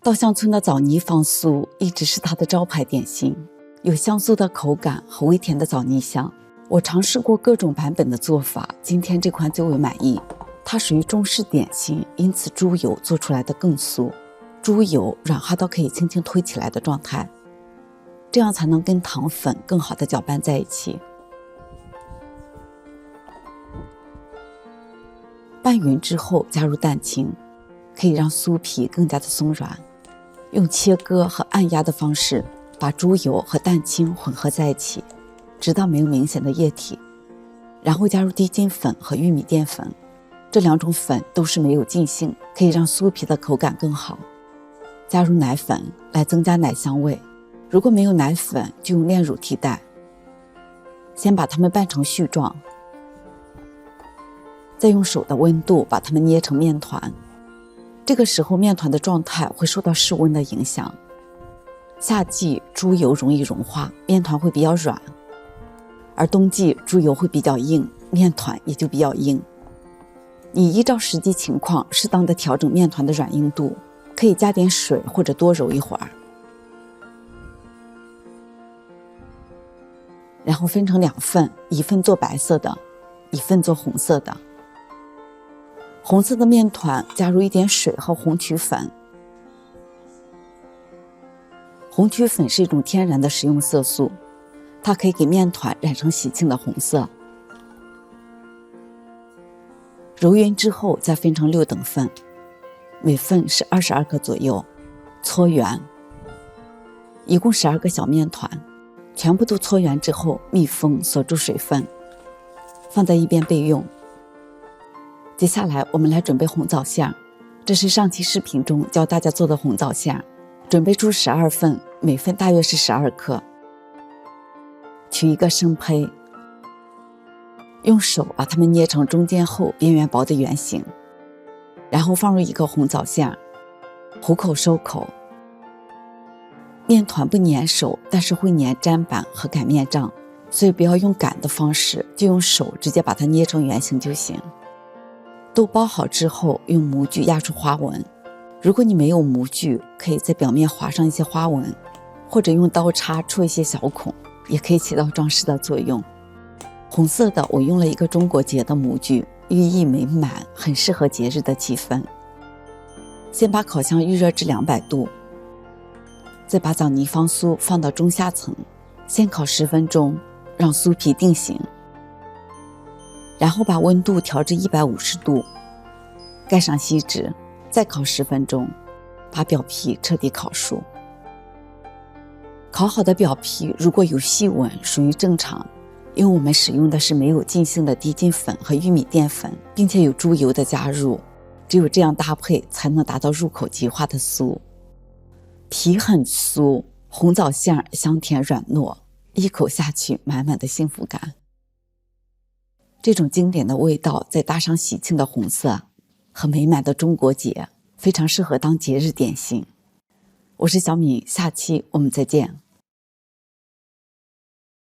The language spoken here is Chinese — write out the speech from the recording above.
稻香村的枣泥方酥一直是它的招牌点心，有香酥的口感和微甜的枣泥香。我尝试过各种版本的做法，今天这款最为满意。它属于中式点心，因此猪油做出来的更酥，猪油软化到可以轻轻推起来的状态，这样才能跟糖粉更好的搅拌在一起。拌匀之后加入蛋清，可以让酥皮更加的松软。用切割和按压的方式把猪油和蛋清混合在一起，直到没有明显的液体，然后加入低筋粉和玉米淀粉，这两种粉都是没有筋性，可以让酥皮的口感更好。加入奶粉来增加奶香味，如果没有奶粉就用炼乳替代。先把它们拌成絮状，再用手的温度把它们捏成面团。这个时候面团的状态会受到室温的影响，夏季猪油容易融化，面团会比较软，而冬季猪油会比较硬，面团也就比较硬。你依照实际情况适当的调整面团的软硬度，可以加点水或者多揉一会儿。然后分成2份，一份做白色的，一份做红色的。红色的面团加入一点水和红曲粉。红曲粉是一种天然的食用色素，它可以给面团染成喜庆的红色。揉匀之后再分成6等份，每份是22克左右，搓圆。一共12个小面团，全部都搓圆之后密封锁住水分，放在一边备用。接下来我们来准备红枣馅，这是上期视频中教大家做的红枣馅。准备出12份，每份大约是12克。取一个生胚，用手把它们捏成中间厚边缘薄的圆形，然后放入一个红枣馅，虎口收口。面团不粘手，但是会粘砧板和擀面杖，所以不要用擀的方式，就用手直接把它捏成圆形就行。都包好之后，用模具压出花纹。如果你没有模具，可以在表面划上一些花纹，或者用刀叉戳一些小孔，也可以起到装饰的作用。红色的我用了一个中国结的模具，寓意美满，很适合节日的气氛。先把烤箱预热至200度，再把枣泥方酥放到中下层，先烤10分钟，让酥皮定型。然后把温度调至150度，盖上锡纸，再烤10分钟，把表皮彻底烤熟。烤好的表皮如果有细纹属于正常，因为我们使用的是没有筋性的低筋粉和玉米淀粉，并且有猪油的加入，只有这样搭配才能达到入口即化的酥。皮很酥，红枣馅香甜软糯，一口下去满满的幸福感。这种经典的味道再搭上喜庆的红色和美满的中国结，非常适合当节日点心。我是小米，下期我们再见。